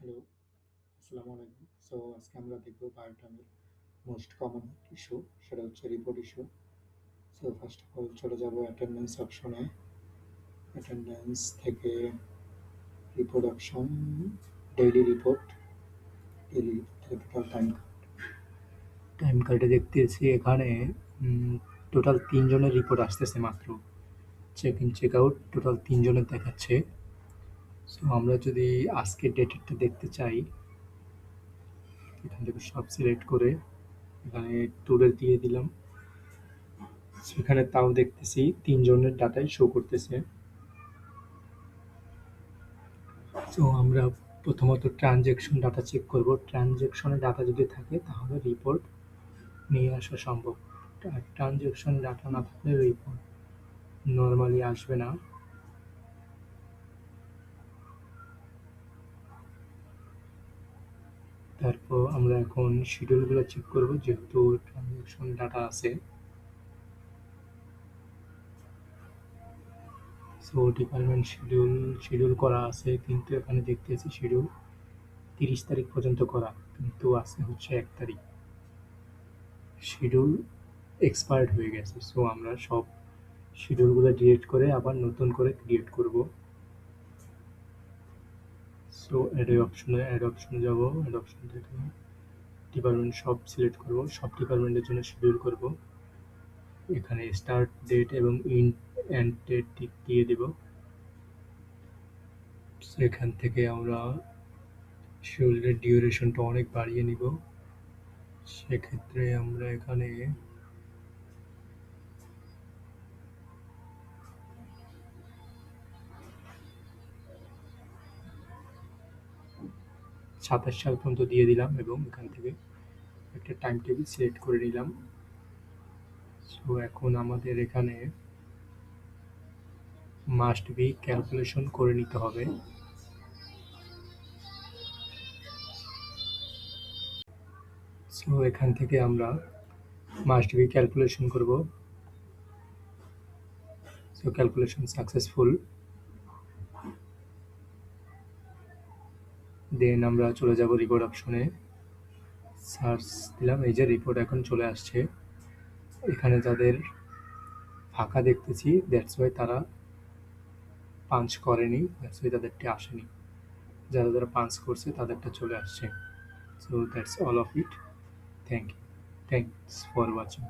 Hello, আসসালামু আলাইকুম। So আজকে আমরা দেখব বায়োটামের মোস্ট কমন ইস্যু, সেটা হচ্ছে report issue. So first of all চলে যাব অ্যাটেন্ডেন্স অপশনে। অ্যাটেন্ডেন্স থেকে report option, daily report, daily report total time কার্ডে দেখতেছি এখানে টোটাল ৩ জনের রিপোর্ট আসতেছে মাত্র। Check in check out total ৩ জনের দেখাচ্ছে। সো আমরা যদি আজকের ডেটেরটা দেখতে চাই, এখান থেকে সব সিলেক্ট করে এখানে ট্যুরে দিয়ে দিলাম। সেখানে তাও দেখতেছি ৩ জনের ডাটাই শো করতেছে। সো আমরা প্রথমত ট্রানজ্যাকশন ডাটা চেক করব। ট্রানজ্যাকশনের ডাটা যদি থাকে তাহলে রিপোর্ট নিয়ে আসা সম্ভব। আর ট্রানজ্যাকশন ডাটা না থাকলে রিপোর্ট নরমালি আসবে না। তারপর আমরা এখন শিডিউলগুলো চেক করব, যেহেতু ট্রানজ্যাকশন ডাটা আছে। সো ডিপার্টমেন্ট শিডিউল করা আছে, কিন্তু এখানে দেখতেছি শিডিউল ৩০ তারিখ পর্যন্ত করা, কিন্তু আছে হচ্ছে ১ তারিখ। শিডিউল এক্সপায়ার্ড হয়ে গেছে। সো আমরা সব শিডিউলগুলো ডিলিট করে আবার নতুন করে ক্রিয়েট করব। সো অ্যাড অপশনে যাব। অ্যাড অপশন থেকে ডিপার্টমেন্ট সব সিলেক্ট করব, সব ডিপার্টমেন্টের জন্য শিডিউল করব। এখানে স্টার্ট ডেট এবং এন্ড ডেট দিয়ে দেব। এখান থেকে আমরা শিডিউলের ডিউরেশনটা অনেক বাড়িয়ে নিব। সেক্ষেত্রে আমরা এখানে ২৭ সাল পর্যন্ত দিয়ে দিলাম এবং এখান থেকে একটা টাইম টেবিল সিলেক্ট করে নিলাম। সো এখন আমাদের এখানে মাস্ট বি ক্যালকুলেশন করে নিতে হবে। সো এখান থেকে আমরা মাস্ট বি ক্যালকুলেশন করব। So calculation successful. দেন আমরা চলে যাব রিপোর্ট অপশনে, সার্চ দিলাম। এই যে রিপোর্ট এখন চলে আসছে। এখানে যাদের ফাঁকা দেখতেছি, দ্যাটস ওয়াই তারা পাঞ্চ করেনি, দ্যাটস ওয়াই তাদেরটি আসেনি। যারা যারা পাঞ্চ করছে তাদেরটা চলে আসছে। So that's all of it. Thanks for watching.